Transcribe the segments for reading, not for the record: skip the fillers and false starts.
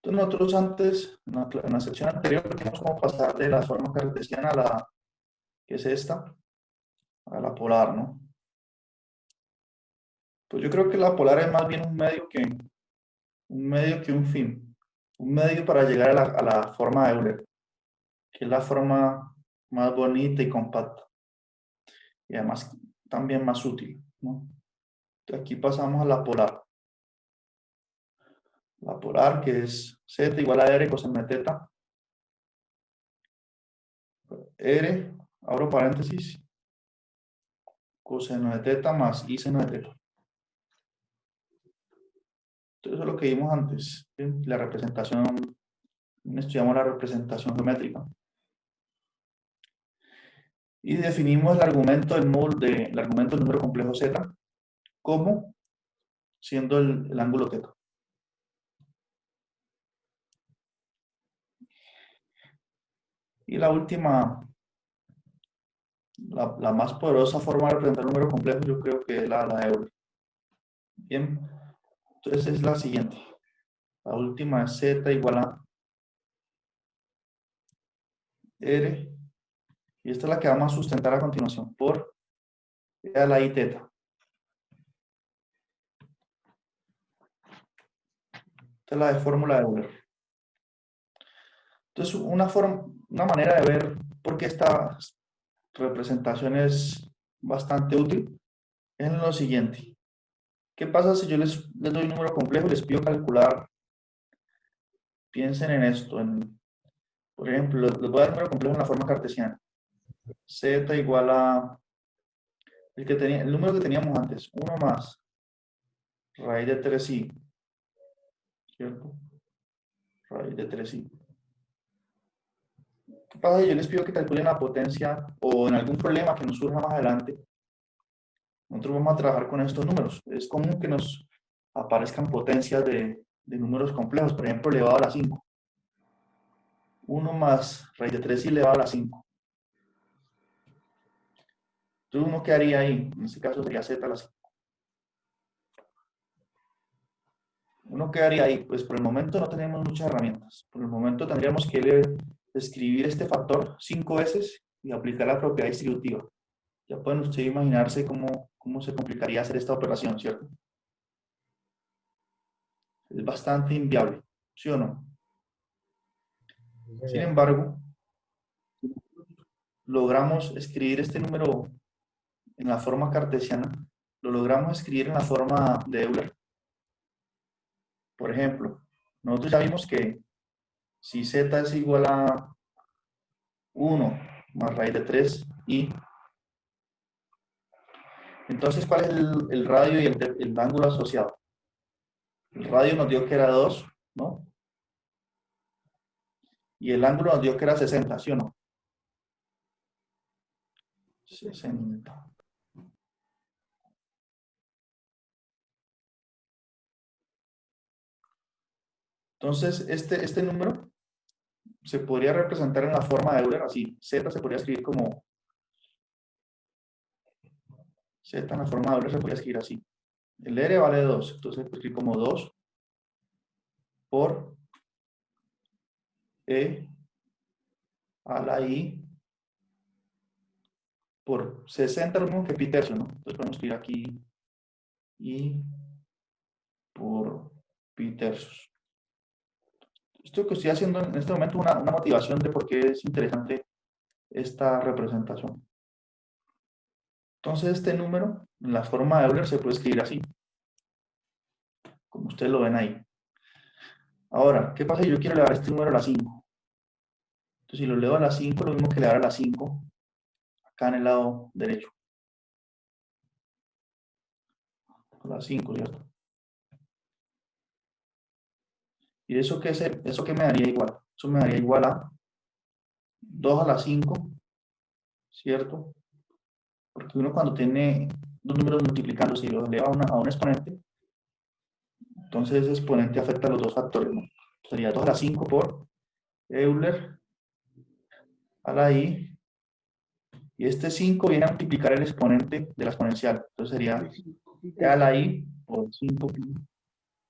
Entonces nosotros antes, en la sección anterior, teníamos como pasar de la forma cartesiana a la, que es esta, a la polar, ¿no? Pues yo creo que la polar es más bien un fin, un medio para llegar a la forma de Euler, que es la forma más bonita y compacta, y además también más útil, ¿no? Entonces aquí pasamos a la polar. La polar, que es z igual a r coseno de teta. R, abro paréntesis, coseno de teta más i seno de teta. Entonces eso es lo que vimos antes, ¿sí? La representación, estudiamos la representación geométrica. Y definimos el argumento del módulo el argumento del número complejo z como siendo el ángulo teta. Y la última, la más poderosa forma de representar un número complejo, yo creo que es la de Euler. Bien, entonces es la siguiente. La última es z igual a r, y esta es la que vamos a sustentar a continuación por e a la i teta. Esta es la de fórmula de Euler. Entonces, una manera de ver por qué esta representación es bastante útil es lo siguiente. ¿Qué pasa si yo les doy un número complejo y les pido calcular? Piensen en esto. Por ejemplo, les voy a dar un número complejo en la forma cartesiana. Z igual a el número que teníamos antes, 1 más raíz de 3i, ¿cierto? Raíz de 3i. ¿Qué pasa si yo les pido que calculen la potencia o en algún problema que nos surja más adelante? Nosotros vamos a trabajar con estos números. Es común que nos aparezcan potencias de números complejos, por ejemplo, elevado a la 5. 1 más raíz de 3i elevado a la 5. Entonces, ¿uno qué haría ahí? En este caso sería z a la 5. ¿Uno qué haría ahí? Pues por el momento no tenemos muchas herramientas. Por el momento tendríamos que escribir este factor 5 veces y aplicar la propiedad distributiva. Ya pueden ustedes imaginarse cómo se complicaría hacer esta operación, ¿cierto? Es bastante inviable, ¿sí o no? Sin embargo, logramos escribir este número en la forma cartesiana, lo logramos escribir en la forma de Euler. Por ejemplo, nosotros ya vimos que si z es igual a 1 más raíz de 3i, entonces, ¿cuál es el radio y el ángulo asociado? El radio nos dio que era 2, ¿no? Y el ángulo nos dio que era 60, ¿sí o no? 60. Entonces, este número se podría representar en la forma de Euler así. Z se podría escribir como Z en la forma de Euler se podría escribir así. El R vale 2, entonces se puede escribir como 2 por E a la I por 60, lo mismo que pi tercio, ¿no? Entonces podemos escribir aquí I por pi tercios. Esto que estoy haciendo en este momento es una motivación de por qué es interesante esta representación. Entonces este número en la forma de Euler se puede escribir así, como ustedes lo ven ahí. Ahora, ¿qué pasa si yo quiero elevar este número a la 5? Entonces si lo elevo a la 5, lo mismo que elevar a la 5 acá en el lado derecho. A la 5, ¿cierto? ¿Y eso qué me daría igual? Eso me daría igual a 2 a la 5, ¿cierto? Porque uno cuando tiene dos números multiplicándose y los eleva a un exponente, entonces ese exponente afecta a los dos factores, ¿no? Sería 2 a la 5 por Euler a la I, y este 5 viene a multiplicar el exponente de la exponencial. Entonces sería E a la I por 5 pi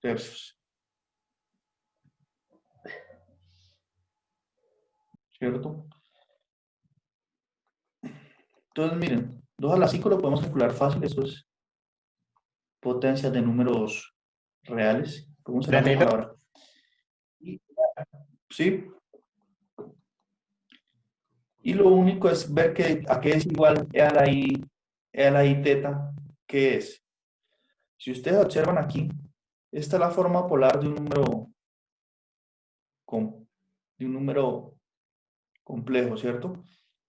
tercios. ¿cierto? Entonces, miren, 2 a la 5 lo podemos calcular fácil, eso es potencias de números reales. ¿Cómo será la Danilo, palabra? Sí, y lo único es ver que a qué es igual e a la i teta, ¿qué es? Si ustedes observan aquí, esta es la forma polar com- de un número complejo, ¿cierto?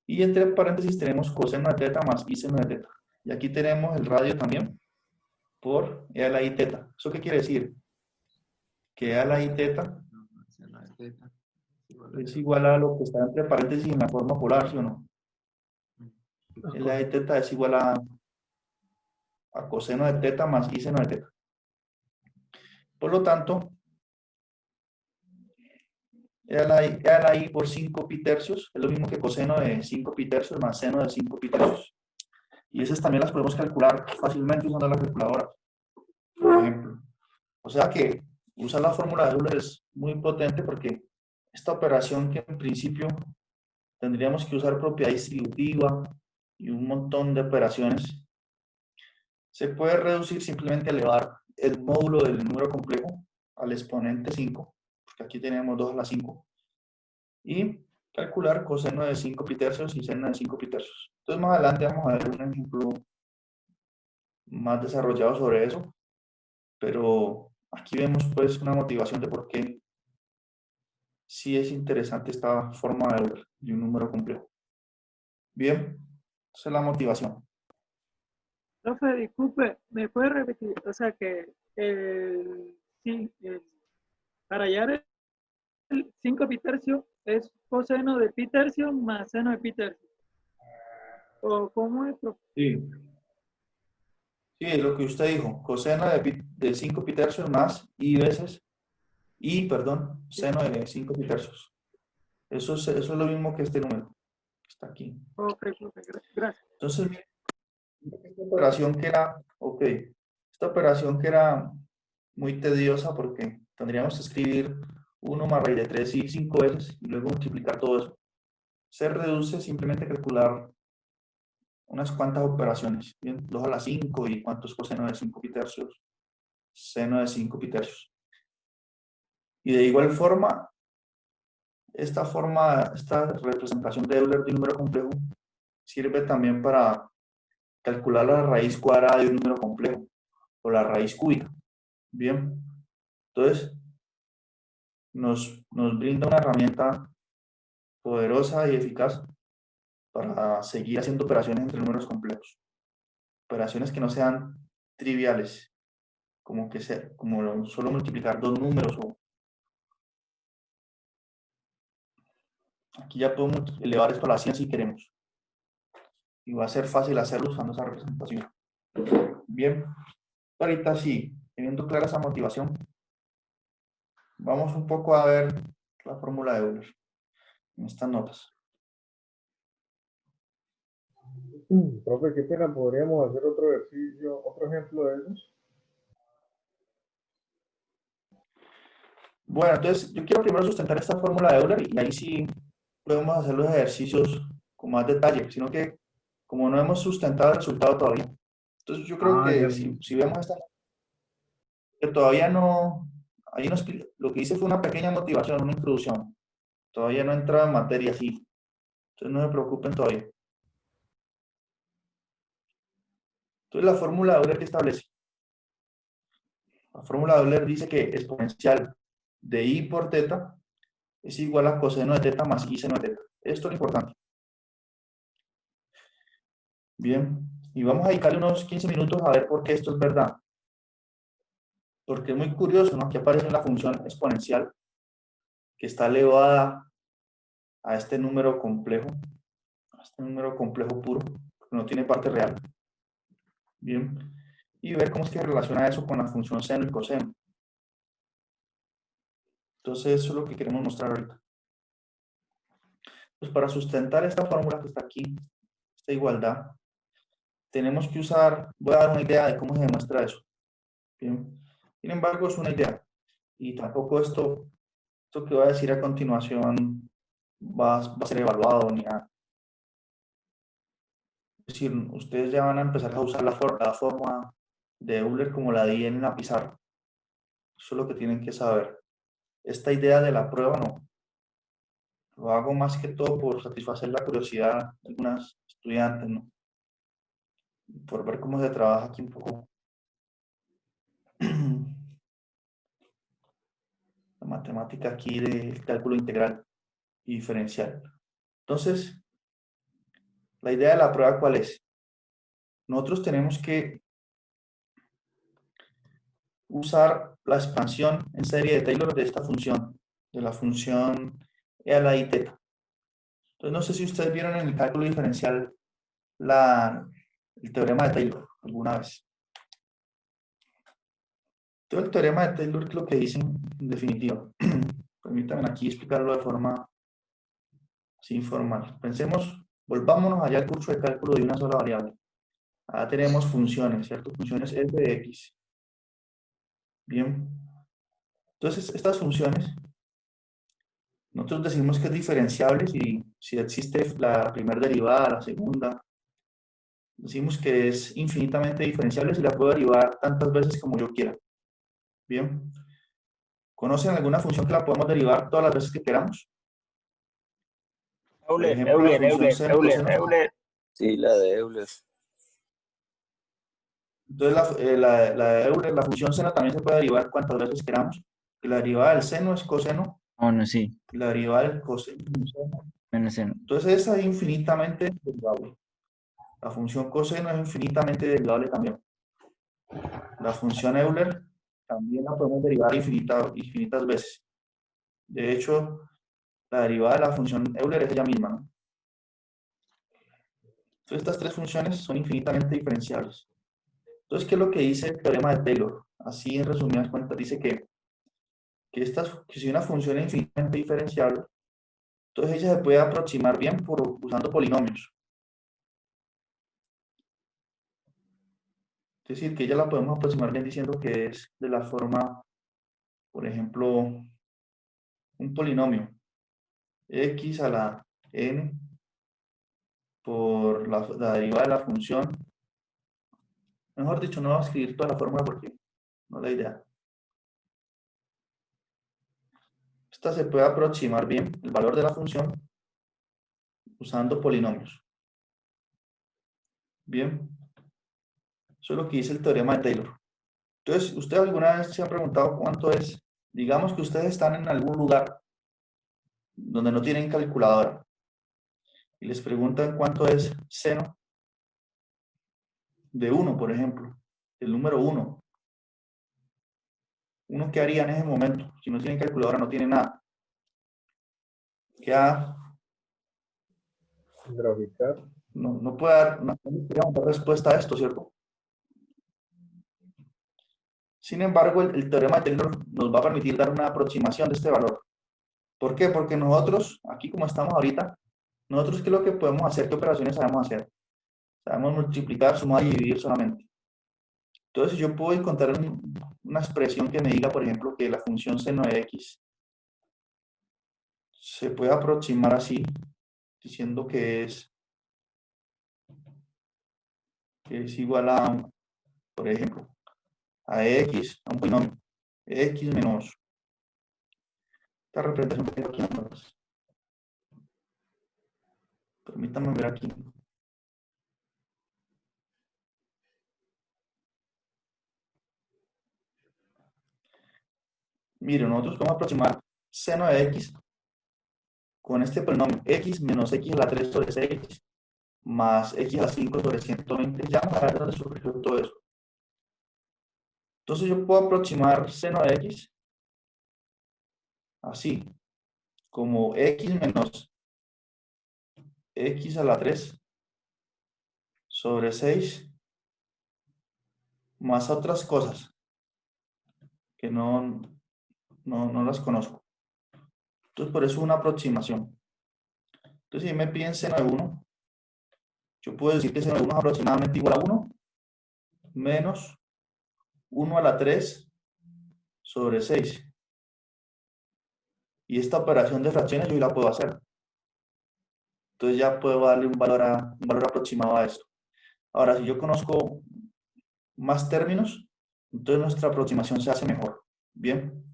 Y entre paréntesis tenemos coseno de teta más i seno de teta. Y aquí tenemos el radio también por e a la i teta. ¿Eso qué quiere decir? Que e a la i teta es igual a lo que está entre paréntesis en la forma polar, ¿sí o no? E a la i teta es igual a coseno de teta más i seno de teta. Por lo tanto, e a la i por 5 pi tercios es lo mismo que coseno de 5 pi tercios más seno de 5 pi tercios. Y esas también las podemos calcular fácilmente usando la calculadora, por ejemplo. O sea que usar la fórmula de Euler es muy potente porque esta operación que en principio tendríamos que usar propiedad distributiva y un montón de operaciones, se puede reducir simplemente a elevar el módulo del número complejo al exponente 5, porque aquí tenemos 2 a la 5, y calcular coseno de 5 pi tercios y seno de 5 pi tercios. Entonces más adelante vamos a ver un ejemplo más desarrollado sobre eso, pero aquí vemos pues una motivación de por qué sí es interesante esta forma de Euler de un número complejo. Bien, esa es la motivación. Profe, disculpe, ¿me puede repetir? O sea que sí, para hallar el 5 pi tercio es coseno de pi tercio más seno de pi tercio. ¿O cómo es, profe? Sí, sí, lo que usted dijo, coseno de 5 pi tercios más perdón, Sí. seno de 5 pi tercios. Eso es lo mismo que este número que está aquí. Ok, profe, gracias. Entonces, miren, esta operación que era, ok, esta operación que era muy tediosa porque tendríamos que escribir 1 más raíz de 3 y 5 veces y luego multiplicar todo eso. Se reduce simplemente a calcular unas cuantas operaciones, ¿bien? 2 a la 5 y cuánto es coseno de 5 pi tercios, seno de 5 pi tercios. Y de igual forma, esta representación de Euler de un número complejo sirve también para calcular la raíz cuadrada de un número complejo o la raíz cúbica. Bien, entonces nos brinda una herramienta poderosa y eficaz para seguir haciendo operaciones entre números complejos. Operaciones que no sean triviales, como solo multiplicar 2 números. O aquí ya podemos elevar esto a la 100 si queremos. Y va a ser fácil hacerlo usando esa representación. Bien, ahorita sí, teniendo clara esa motivación, vamos un poco a ver la fórmula de Euler en estas notas. profe, qué pena, podríamos hacer otro ejercicio, otro ejemplo de esos. Bueno, entonces yo quiero primero sustentar esta fórmula de Euler y ahí sí podemos hacer los ejercicios con más detalle, sino que como no hemos sustentado el resultado todavía, entonces yo creo Ah, ya. que si vemos esta, que todavía no, ahí lo que hice fue una pequeña motivación, una introducción, todavía no he entrado en materia así, entonces no se preocupen todavía. Entonces la fórmula de Euler que establece, la fórmula de Euler dice que exponencial de i por teta es igual a coseno de teta más i seno de teta. Esto es lo importante. Bien, y vamos a dedicarle unos 15 minutos a ver por qué esto es verdad. Porque es muy curioso, ¿no? Aquí aparece la función exponencial que está elevada a este número complejo, puro, que no tiene parte real. Bien, y ver cómo es que relaciona eso con la función seno y coseno. Entonces, eso es lo que queremos mostrar ahorita. Pues para sustentar esta fórmula que está aquí, esta igualdad, tenemos que usar, voy a dar una idea de cómo se demuestra eso. Bien, sin embargo, es una idea. Y tampoco esto que voy a decir a continuación va a ser evaluado ni nada. Es decir, ustedes ya van a empezar a usar la forma de Euler como la di en la pizarra. Eso es lo que tienen que saber. Esta idea de la prueba no. Lo hago más que todo por satisfacer la curiosidad de algunas estudiantes, ¿no? Por ver cómo se trabaja aquí un poco la matemática aquí del cálculo integral y diferencial. Entonces, la idea de la prueba, ¿cuál es? Nosotros tenemos que usar la expansión en serie de Taylor de esta función, de la función e a la i teta. Entonces, no sé si ustedes vieron en el cálculo diferencial el teorema de Taylor alguna vez. Todo el teorema de Taylor es lo que dice en definitiva. Permítanme aquí explicarlo de forma así informal. Pensemos, volvámonos allá al curso de cálculo de una sola variable. Ahora tenemos funciones, ¿cierto? Funciones f de x. Bien. Entonces, estas funciones, nosotros decimos que es diferenciable si existe la primera derivada, la segunda. Decimos que es infinitamente diferenciable si la puedo derivar tantas veces como yo quiera. Bien. ¿Conocen alguna función que la podemos derivar todas las veces que queramos? Por ejemplo, la función seno, coseno. Sí, la de Euler. Entonces, la de Euler, la función seno también se puede derivar cuantas veces queramos. Y la derivada del seno es coseno. No, sí. Y la derivada del coseno es seno. Menos seno. Entonces, esa es infinitamente derivable. La función coseno es infinitamente derivable también. La función Euler también la podemos derivar infinitas veces. De hecho, la derivada de la función Euler es ella misma, ¿no? Entonces, estas tres funciones son infinitamente diferenciables. Entonces, ¿qué es lo que dice el teorema de Taylor? Así, en resumidas cuentas, dice que si una función es infinitamente diferenciable, entonces ella se puede aproximar bien usando polinomios. Es decir, que ella la podemos aproximar bien diciendo que es de la forma, por ejemplo, un polinomio x a la n por la derivada de la función. Mejor dicho, no voy a escribir toda la fórmula porque no es la idea. Esta se puede aproximar bien, el valor de la función, usando polinomios. Bien. Eso es lo que dice el teorema de Taylor. Entonces, ¿ustedes alguna vez se han preguntado cuánto es? Digamos que ustedes están en algún lugar donde no tienen calculadora y les preguntan cuánto es seno de 1, por ejemplo, el número 1. ¿Uno qué haría en ese momento? Si no tienen calculadora, no tienen nada. Queda, Graficar. no puede dar una respuesta a esto, ¿cierto? Sin embargo, el teorema de Taylor nos va a permitir dar una aproximación de este valor. ¿Por qué? Porque nosotros, aquí como estamos ahorita, nosotros ¿qué es lo que podemos hacer? ¿Qué operaciones sabemos hacer? Sabemos multiplicar, sumar y dividir solamente. Entonces, yo puedo encontrar una expresión que me diga, por ejemplo, que la función seno de x se puede aproximar así, diciendo que es igual a, por ejemplo, a x, a un polinomio, x menos esta representación que tengo aquí. Entonces, permítanme ver aquí. Miren, nosotros podemos aproximar seno de x con este polinomio x menos x a la 3 sobre 6 más x a la 5 sobre 120. Ya vamos a ver dónde surgió todo eso. Entonces yo puedo aproximar seno de x así, como x menos x a la 3 sobre 6 más otras cosas que no las conozco. Entonces por eso es una aproximación. Entonces si me piden seno de 1, yo puedo decir que seno de 1 es aproximadamente igual a 1 menos 1 a la 3 sobre 6. Y esta operación de fracciones yo la puedo hacer. Entonces ya puedo darle un valor aproximado a esto. Ahora, si yo conozco más términos, entonces nuestra aproximación se hace mejor. Bien,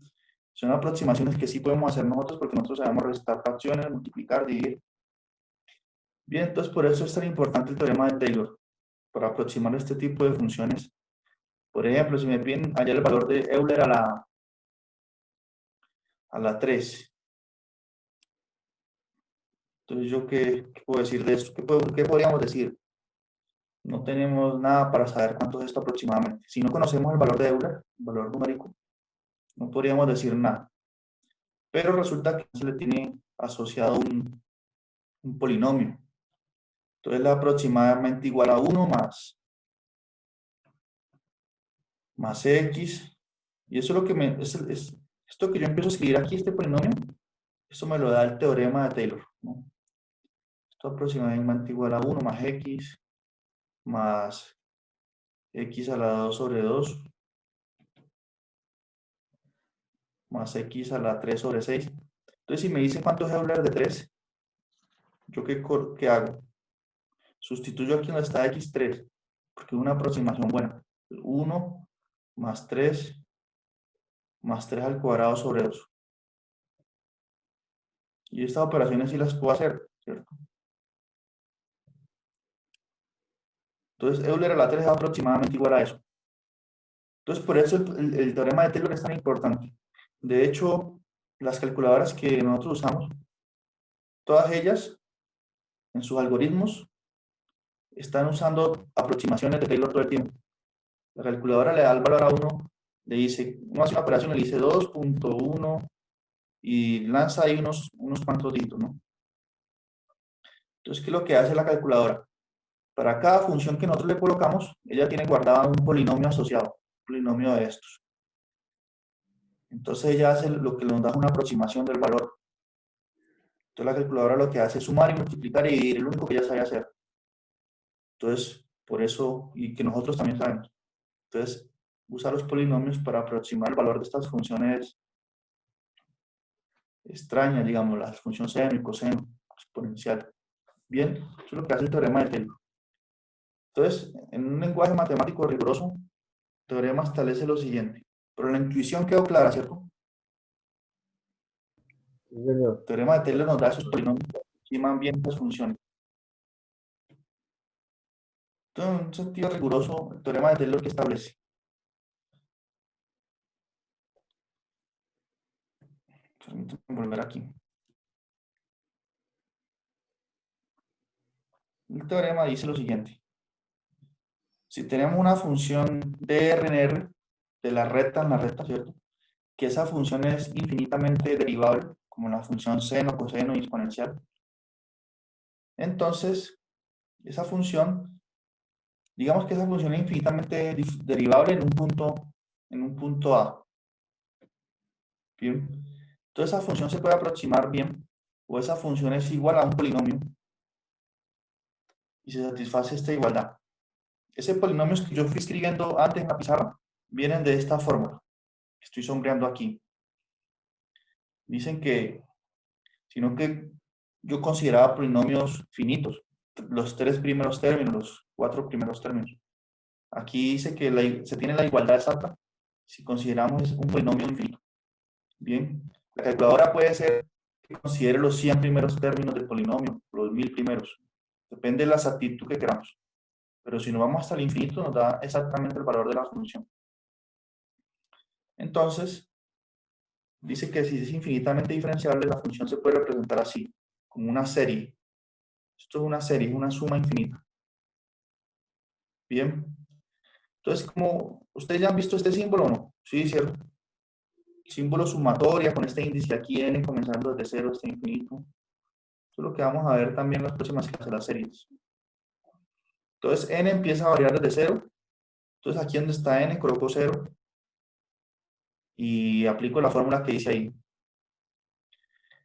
son aproximaciones que sí podemos hacer nosotros porque nosotros sabemos restar fracciones, multiplicar, dividir. Bien, entonces por eso es tan importante el teorema de Taylor, para aproximar este tipo de funciones. Por ejemplo, si me piden hallar el valor de Euler a la 3, entonces yo qué puedo decir de esto? ¿Qué podríamos decir? No tenemos nada para saber cuánto es esto aproximadamente. Si no conocemos el valor de Euler, el valor numérico, no podríamos decir nada. Pero resulta que se le tiene asociado un polinomio. Entonces es aproximadamente igual a 1 más x. Y eso es lo que esto que yo empiezo a escribir aquí, este polinomio, eso me lo da el teorema de Taylor, ¿no? Esto aproximadamente igual a 1 más x más x a la 2 sobre 2 más x a la 3 sobre 6. Entonces, si me dice cuánto es Euler de 3, ¿yo qué hago? Sustituyo aquí donde está x3, porque es una aproximación buena. 1 más 3 al cuadrado sobre 2. Y estas operaciones sí las puedo hacer, ¿cierto? Entonces, Euler a la 3 es aproximadamente igual a eso. Entonces, por eso el teorema de Taylor es tan importante. De hecho, las calculadoras que nosotros usamos, todas ellas, en sus algoritmos, están usando aproximaciones de Taylor todo el tiempo. La calculadora le da el valor a uno, le dice, uno hace una operación, le dice 2.1 y lanza ahí unos cuantos dígitos, ¿no? Entonces, ¿qué es lo que hace la calculadora? Para cada función que nosotros le colocamos, ella tiene guardada un polinomio asociado, un polinomio de estos. Entonces ella hace lo que nos da una aproximación del valor. Entonces la calculadora lo que hace es sumar y multiplicar y dividir, es lo único que ella sabe hacer. Entonces, por eso, y que nosotros también sabemos. Entonces, usa los polinomios para aproximar el valor de estas funciones extrañas, digamos, la función seno y coseno, exponencial. Bien, eso es lo que hace el teorema de Taylor. Entonces, en un lenguaje matemático riguroso, el teorema establece lo siguiente. Pero la intuición quedó clara, ¿cierto? Sí, señor. El teorema de Taylor nos da esos polinomios que aproximan bien las funciones. Entonces, en un sentido riguroso, el teorema de Taylor que establece. Permítanme volver aquí. El teorema dice lo siguiente. Si tenemos una función de R en R, de la recta en la recta, ¿cierto? Que esa función es infinitamente derivable, como la función seno, coseno y exponencial. Entonces, esa función, digamos que esa función es infinitamente derivable en un punto A. Bien. Entonces, esa función se puede aproximar bien, o esa función es igual a un polinomio, y se satisface esta igualdad. Ese polinomio que yo fui escribiendo antes en la pizarra, vienen de esta fórmula, que estoy sombreando aquí. Dicen que, sino que yo consideraba polinomios finitos, los 3 primeros términos, los 4 primeros términos. Aquí dice que se tiene la igualdad exacta si consideramos un polinomio infinito. Bien, la calculadora puede ser que considere los 100 primeros términos del polinomio, los 1000 primeros. Depende de la exactitud que queramos. Pero si nos vamos hasta el infinito, nos da exactamente el valor de la función. Entonces, dice que si es infinitamente diferenciable, la función se puede representar así, como una serie. Esto es una serie, es una suma infinita. Bien. Entonces, como ustedes ya han visto este símbolo, ¿o no? Sí, cierto. Símbolo sumatoria con este índice aquí, n, comenzando desde 0 hasta infinito. Eso es lo que vamos a ver también en las próximas clases, las series. Entonces, n empieza a variar desde 0. Entonces, aquí donde está n, coloco 0. Y aplico la fórmula que dice ahí.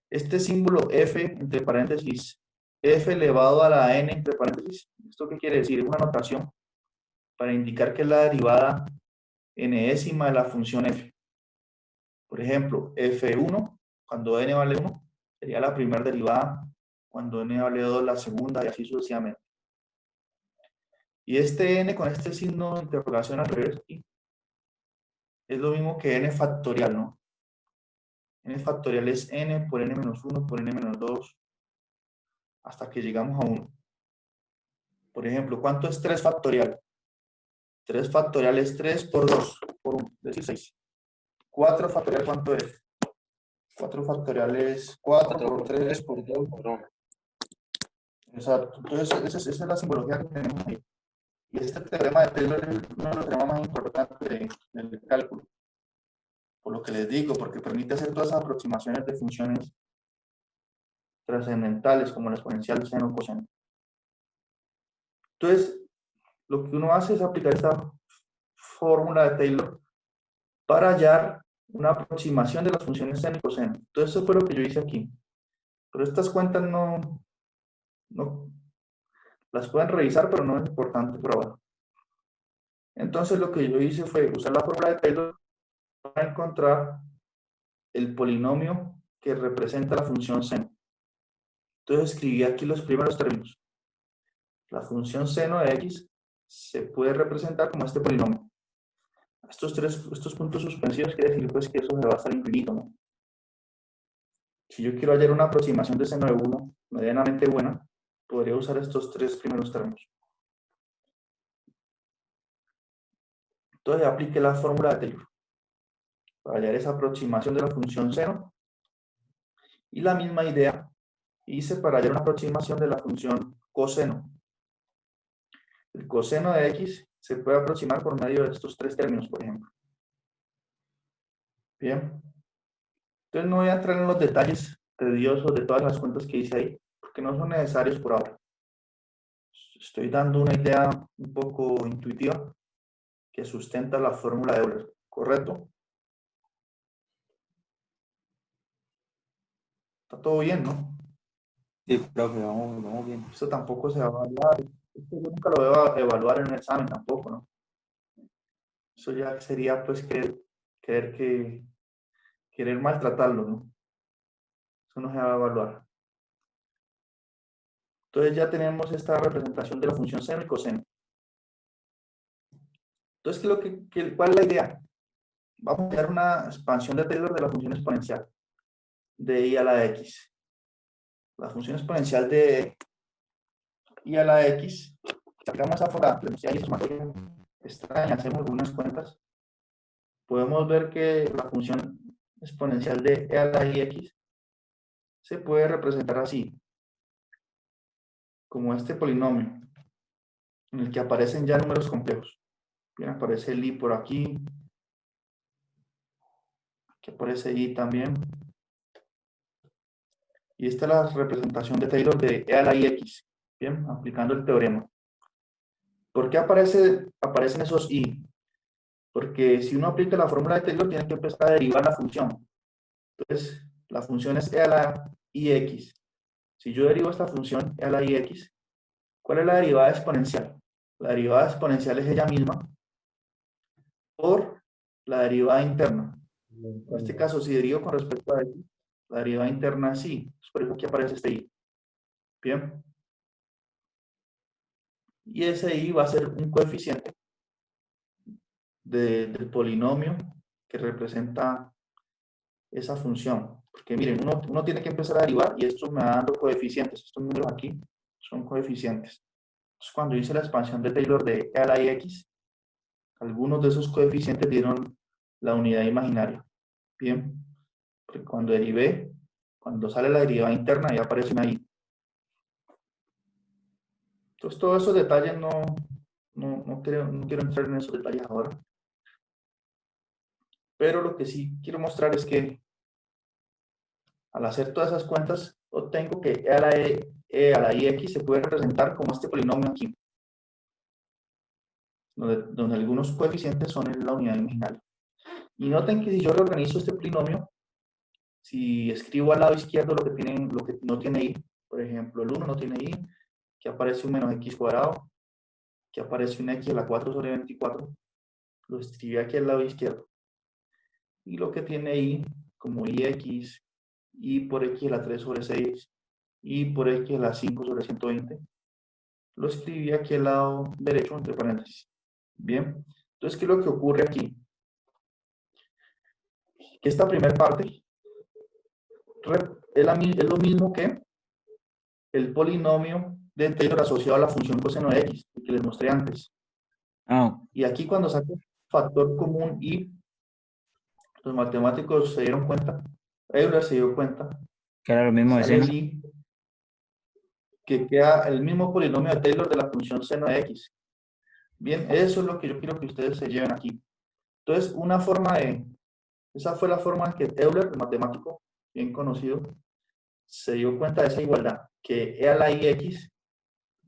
Este símbolo f, entre paréntesis, f elevado a la n, entre paréntesis, ¿esto qué quiere decir? Es una notación para indicar que es la derivada enésima de la función f. Por ejemplo, f1, cuando n vale 1, sería la primera derivada cuando n vale 2 la segunda y así sucesivamente. Y este n con este signo de interrogación al revés es lo mismo que n factorial, ¿no? N factorial es n por n menos 1 por n menos 2 hasta que llegamos a 1. Por ejemplo, ¿cuánto es 3 factorial? 3 factorial es 3 por 2 por 1, es decir, 6. 4 factorial, ¿cuánto es? 4 factorial es 4 por 3 por 2 por 1. Exacto. Entonces, esa es la simbología que tenemos ahí. Y este teorema de Taylor es uno de los teoremas más importantes del cálculo. Por lo que les digo, porque permite hacer todas esas aproximaciones de funciones trascendentales como la exponencial, seno, coseno. Entonces, lo que uno hace es aplicar esta fórmula de Taylor para hallar una aproximación de las funciones seno y coseno. Entonces, eso fue lo que yo hice aquí. Pero estas cuentas no las pueden revisar, pero no es importante por ahora. Entonces, lo que yo hice fue usar la fórmula de Taylor para encontrar el polinomio que representa la función seno. Entonces, escribí aquí los primeros términos. La función seno de x se puede representar como este polinomio. Estos puntos suspensivos quiere decir pues que eso se va a estar infinito, ¿no? Si yo quiero hallar una aproximación de seno de 1 medianamente buena, podría usar estos 3 primeros términos. Entonces apliqué la fórmula de Taylor para hallar esa aproximación de la función seno, y la misma idea hice para hallar una aproximación de la función coseno. El coseno de x se puede aproximar por medio de estos 3 términos, por ejemplo. Bien. Entonces no voy a entrar en los detalles tediosos de todas las cuentas que hice ahí, porque no son necesarios por ahora. Estoy dando una idea un poco intuitiva que sustenta la fórmula de Euler, ¿correcto? Está todo bien, ¿no? Sí, profe, vamos bien. Esto tampoco se va a evaluar. Esto yo nunca lo voy a evaluar en un examen tampoco, ¿no? Eso ya sería pues querer maltratarlo, ¿no? Eso no se va a evaluar. Entonces ya tenemos esta representación de la función seno y coseno. Entonces, ¿cuál es la idea? Vamos a dar una expansión de Taylor de la función exponencial de i a la x. La función exponencial de i a la x, sacamos esa fórmula, si hay sumatoria extraña, hacemos algunas cuentas, podemos ver que la función exponencial de e a la ix se puede representar así, como este polinomio, en el que aparecen ya números complejos. Bien, aparece el i por aquí, que aparece i también. Y esta es la representación de Taylor de e a la ix, bien, aplicando el teorema. ¿Por qué aparecen esos i? Porque si uno aplica la fórmula de Taylor, tiene que empezar a derivar la función. Entonces, la función es e a la ix. Si yo derivo esta función e a la ix, ¿cuál es la derivada exponencial? La derivada exponencial es ella misma por la derivada interna. En este caso, si derivo con respecto a x, la derivada interna es i. Por eso aquí aparece este i. Bien. Y ese i va a ser un coeficiente del polinomio que representa esa función. Porque miren, uno tiene que empezar a derivar y esto me va dando coeficientes. Estos números aquí son coeficientes. Entonces, cuando hice la expansión de Taylor de e a la ix, algunos de esos coeficientes dieron la unidad imaginaria. Bien, porque cuando derivé, cuando sale la derivada interna, ya aparece una i. Entonces, todos esos detalles no quiero entrar en esos detalles ahora. Pero lo que sí quiero mostrar es que al hacer todas esas cuentas, obtengo que e a la ix se puede representar como este polinomio aquí, donde algunos coeficientes son en la unidad imaginaria. Y noten que si yo reorganizo este polinomio, si escribo al lado izquierdo lo que no tiene i, por ejemplo, el 1 no tiene i, que aparece un menos x cuadrado, que aparece un x a la 4 sobre 24, lo escribí aquí al lado izquierdo. Y lo que tiene i, como ix, i por x a la 3 sobre 6, y por X a la 5 sobre 120. Lo escribí aquí al lado derecho entre paréntesis. Bien, entonces, ¿qué es lo que ocurre aquí? Que esta primera parte es lo mismo que el polinomio de Taylor asociado a la función coseno de X, que les mostré antes. Ah, Y aquí cuando saco factor común y los matemáticos se dieron cuenta, Euler se dio cuenta, que era lo mismo de sale seno. el I, que queda el mismo polinomio de Taylor de la función seno de X. Bien, eso es lo que yo quiero que ustedes se lleven aquí. Entonces, esa fue la forma en que Euler, el matemático bien conocido, se dio cuenta de esa igualdad, que E a la IX,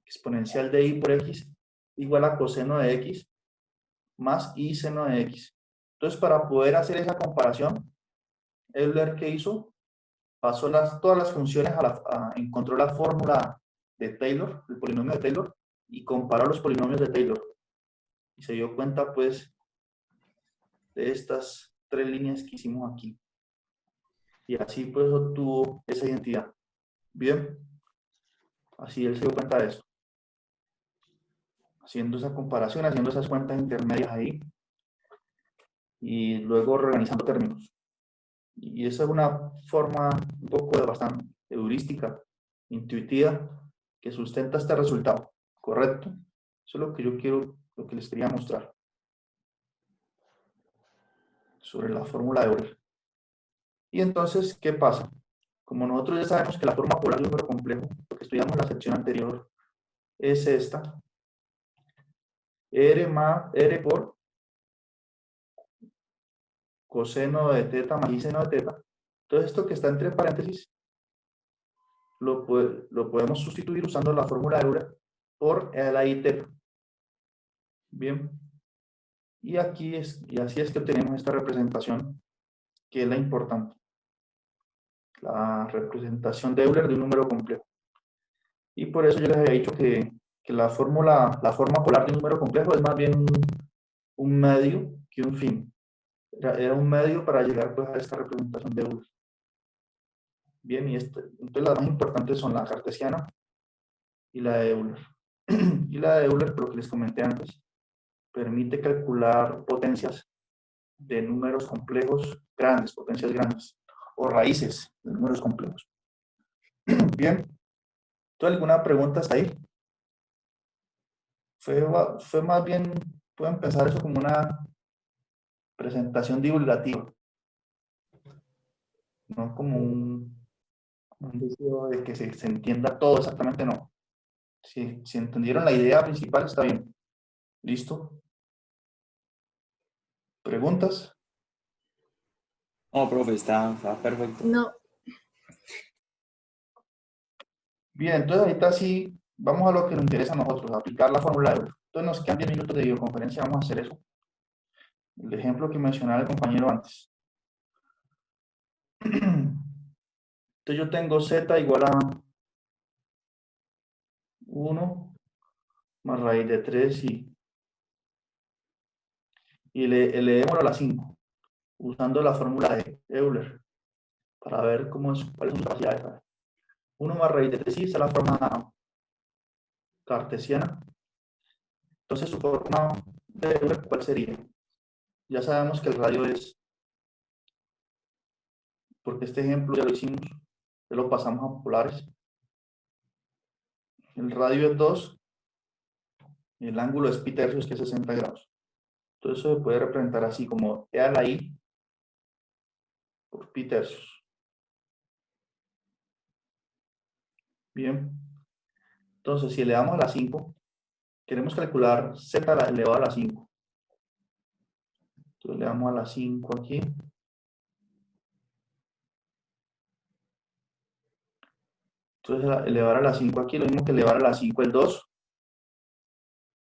exponencial de I por X, igual a coseno de X, más I seno de X. Entonces, para poder hacer esa comparación, Euler, ¿qué hizo? Pasó todas las funciones encontró la fórmula de Taylor, el polinomio de Taylor, y comparó los polinomios de Taylor. Y se dio cuenta, pues, de estas tres líneas que hicimos aquí. Y así, pues, obtuvo esa identidad. Bien, así él se dio cuenta de eso. Haciendo esa comparación, haciendo esas cuentas intermedias ahí, y luego organizando términos. Y esa es una forma un poco bastante heurística, intuitiva, que sustenta este resultado, ¿correcto? Eso es lo que yo quiero, lo que les quería mostrar sobre la fórmula de Euler. Y entonces, ¿qué pasa? Como nosotros ya sabemos que la forma polar de un número complejo, lo que estudiamos en la sección anterior, es esta, R por coseno de teta más I seno de teta. Entonces, esto que está entre paréntesis, lo podemos sustituir usando la fórmula de Euler por la I teta. Bien. Y así es que obtenemos esta representación, que es la importante. La representación de Euler de un número complejo. Y por eso yo les había dicho que la forma polar de un número complejo es más bien un medio que un fin. Era un medio para llegar, pues, a esta representación de Euler. Bien, entonces las más importantes son la cartesiana y la de Euler. Y la de Euler, por lo que les comenté antes, permite calcular potencias de números complejos grandes, potencias grandes, o raíces de números complejos. Bien, ¿tú alguna pregunta hasta ahí? Fue más bien, pueden pensar eso como una presentación divulgativa, no como un deseo de que se entienda todo exactamente, no. Si entendieron la idea principal, está bien. ¿Listo? ¿Preguntas? No, profe, está perfecto. No, Bien, entonces ahorita sí, vamos a lo que nos interesa a nosotros, aplicar la fórmula de Euler. Entonces nos quedan 10 minutos de videoconferencia, vamos a hacer eso. El ejemplo que mencionaba el compañero antes. Entonces yo tengo z igual a 1 más raíz de 3 y le elevemos a la 5, usando la fórmula de Euler, para ver cuáles son sus capacidades. 1 más raíz de 3 esa es la forma cartesiana. Entonces su forma de Euler, ¿cuál sería? Ya sabemos que el radio es, porque este ejemplo ya lo hicimos, ya lo pasamos a polares. El radio es 2 y el ángulo es pi tercios, que es 60 grados. Entonces eso se puede representar así como E a la I por pi tercios. Bien. Entonces, si elevamos a la 5, queremos calcular z elevado a la 5. Entonces le damos a la 5 aquí. Entonces elevar a la 5 aquí, lo mismo que elevar a la 5 el 2.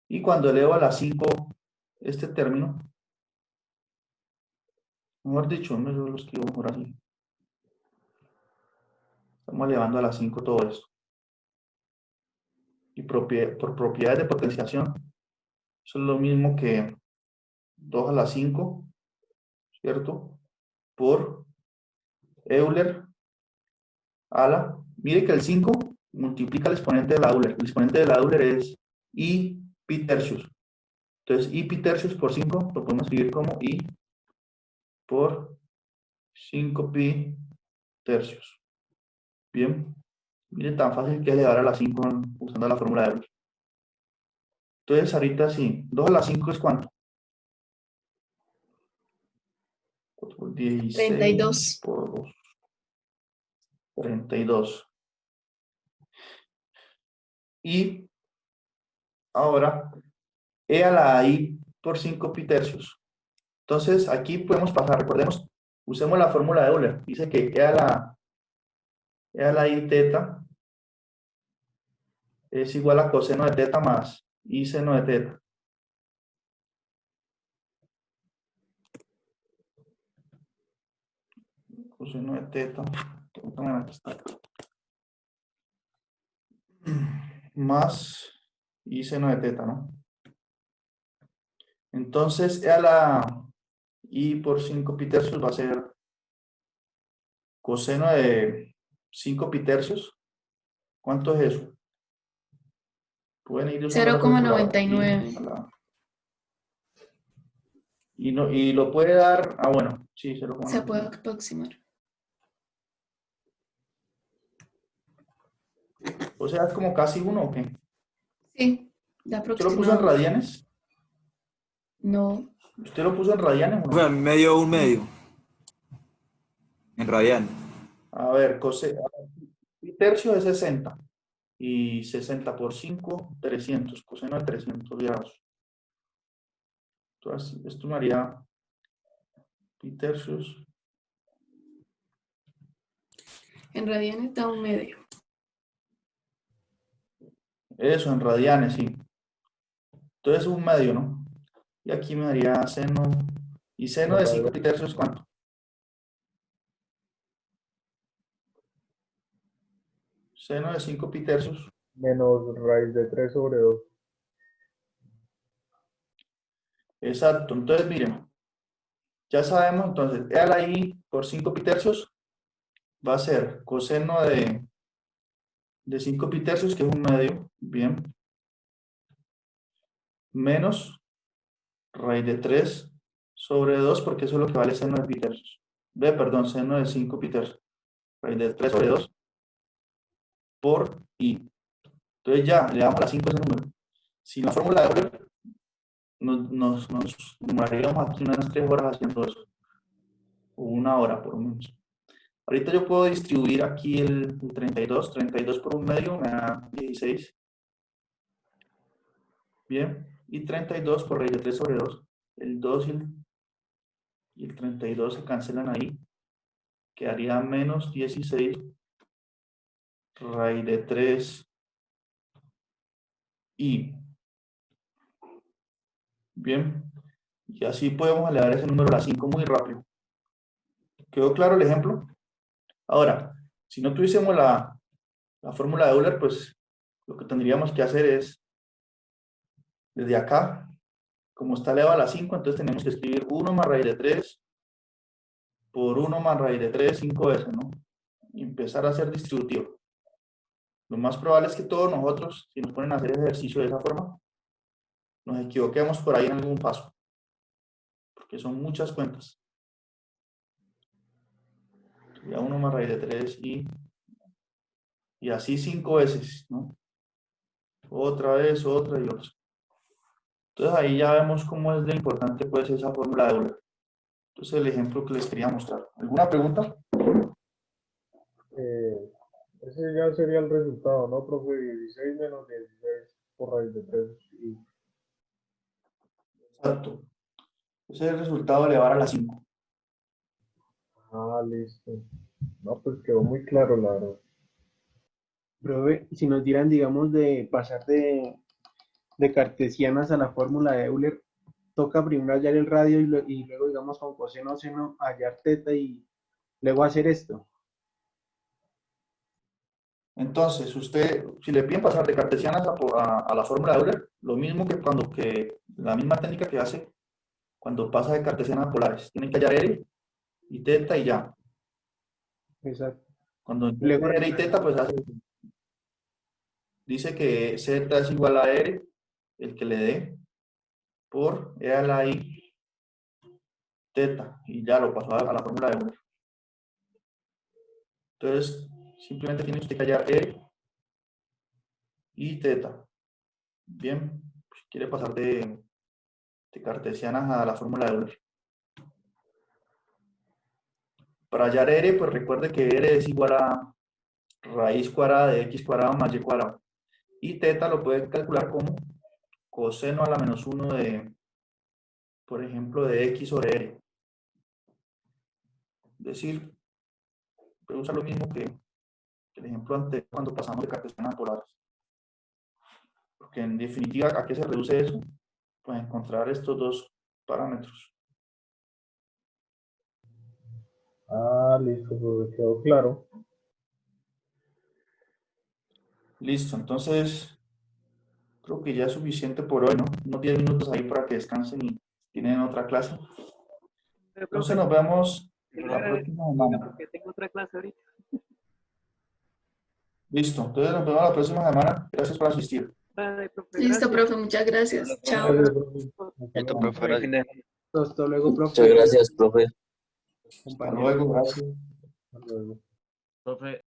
Y cuando elevo a la 5 este término, mejor dicho, yo lo escribo mejor así. Estamos elevando a la 5 todo esto. Y por propiedades de potenciación, eso es lo mismo que 2 a la 5, ¿cierto? Por Euler a la Mire que el 5 multiplica el exponente de la Euler. El exponente de la Euler es I pi tercios. Entonces, I pi tercios por 5 lo podemos escribir como I por 5 pi tercios. Bien. Miren tan fácil que es elevar a la 5 usando la fórmula de Euler. Entonces, ahorita sí. 2 a la 5 es ¿cuánto? 16 32. por 2. 32. Y ahora, E a la I por 5 pi tercios. Entonces, aquí podemos pasar, recordemos, usemos la fórmula de Euler. Dice que E a la I teta es igual a coseno de teta más I seno de teta. Coseno de teta. Más I seno de teta, ¿no? Entonces, E a la I por 5 pi tercios va a ser coseno de 5 pi tercios. ¿Cuánto es eso? Pueden ir usando la calculadora. 0,99. Y lo puede dar, bueno, sí, Se 0,99. puede aproximar. O sea, es como casi 1 ¿o qué? Sí, de ¿Usted lo puso en aproximado. radianes? No, ¿Usted lo puso en radianes o Profe, a no? mí me dio un medio. En radian. A ver, pi tercio es 60. Y 60 por 5, 300. Coseno de 300 grados. Entonces, esto me haría pi tercios. en radianes da un medio. Eso, en radianes, sí. Entonces, un medio, ¿no? Y aquí me daría seno. ¿Y seno de 5 pi tercios cuánto? Seno de 5 pi tercios. Menos raíz de 3 sobre 2. Exacto. Entonces, miren. Ya sabemos, entonces, E a la I por 5 pi tercios va a ser coseno de 5 pi tercios, que es un medio, bien, menos raíz de 3 sobre 2, porque eso es lo que vale seno de pi tercios. Perdón, seno de 5 pi tercios. Raíz de 3 sobre 2 por I. Entonces ya, le damos a la 5 ese número. Si la fórmula de Euler, nos demoraríamos aquí unas 3 horas haciendo eso. O 1 hora, por lo menos. Ahorita yo puedo distribuir aquí el 32. 32 por un medio me da 16. Bien. Y 32 por raíz de 3 sobre 2. El 2 y el 32 se cancelan ahí. Quedaría menos 16 raíz de 3 y bien. Y así podemos elevar ese número a la 5 muy rápido. ¿Quedó claro el ejemplo? Ahora, si no tuviésemos la fórmula de Euler, pues lo que tendríamos que hacer es, desde acá, como está elevado a la 5, entonces tenemos que escribir 1 más raíz de 3 por 1 más raíz de 3 5 veces, ¿no? Y empezar a hacer distributivo. Lo más probable es que todos nosotros, si nos ponen a hacer ese ejercicio de esa forma, nos equivoquemos por ahí en algún paso. Porque son muchas cuentas. Sería 1 más raíz de 3 y así 5 veces, ¿no? Otra vez, otra y otra. Entonces ahí ya vemos cómo es de importante pues esa fórmula de Euler. Entonces el ejemplo que les quería mostrar. ¿Alguna pregunta? Ese ya sería el resultado, ¿no, profe? 16 menos 16 por raíz de 3. Exacto. Ese es el resultado de elevar a la 5. Listo. No, pues quedó muy claro, la verdad. Profe, si nos dieran, digamos, de pasar de cartesianas a la fórmula de Euler, toca primero hallar el radio y luego, digamos, con coseno, seno, hallar teta y luego hacer esto. Entonces, usted, si le piden pasar de cartesianas a la fórmula de Euler, lo mismo que la misma técnica que hace cuando pasa de cartesianas a polares. Tienen que hallar L y teta y ya. Exacto. Cuando Luego, R y teta, pues dice que Z es igual a R, el que le dé, por E a la I teta, y ya lo pasó a la fórmula de Euler. Entonces, simplemente tiene usted que hallar E y teta. Bien, si quiere pasar de cartesianas a la fórmula de Euler. Para hallar R, pues recuerde que R es igual a raíz cuadrada de X cuadrado más Y cuadrado. Y teta lo puede calcular como coseno a la menos 1 de, por ejemplo, de X sobre R. Es decir, puede usar lo mismo que el ejemplo anterior cuando pasamos de cartesianas a polares. Porque en definitiva, ¿a qué se reduce eso? Pues encontrar estos dos parámetros. Ah, listo, profe, quedó claro. Listo, entonces creo que ya es suficiente por hoy, ¿no? Unos 10 minutos ahí para que descansen y tienen otra clase. Entonces nos vemos la próxima semana. Porque tengo otra clase ahorita. Listo, entonces nos vemos la próxima semana. Gracias por asistir. Vale, profe, Listo, gracias. profe, muchas gracias. Chao. Vale, profe. Hasta Listo, luego. profe, gracias. hasta luego, Muchas profe. gracias, profe. Hasta luego, gracias. Hasta luego. Profe.